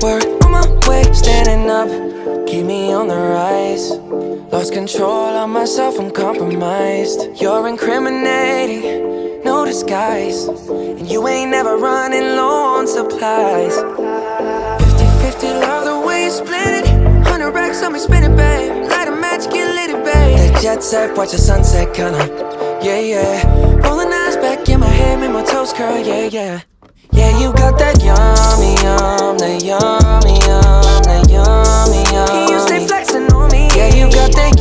work on my way, standing up, keep me on the rise. Lost control of myself, I'm compromised. You're incriminating, no disguise, and you ain't never running low on supplies. 50-50, love the way you split it. 100 racks on me, spin it, babe. Light a match, get lit, it, babe. That jet set, watch the sunset, kinda, yeah, yeah. Rolling eyes back in my head, make my toes curl, yeah, yeah. Yeah, you got that yummy, yum, that yummy, yum, that yummy, yum. You stay flexing on me. Yeah, you got that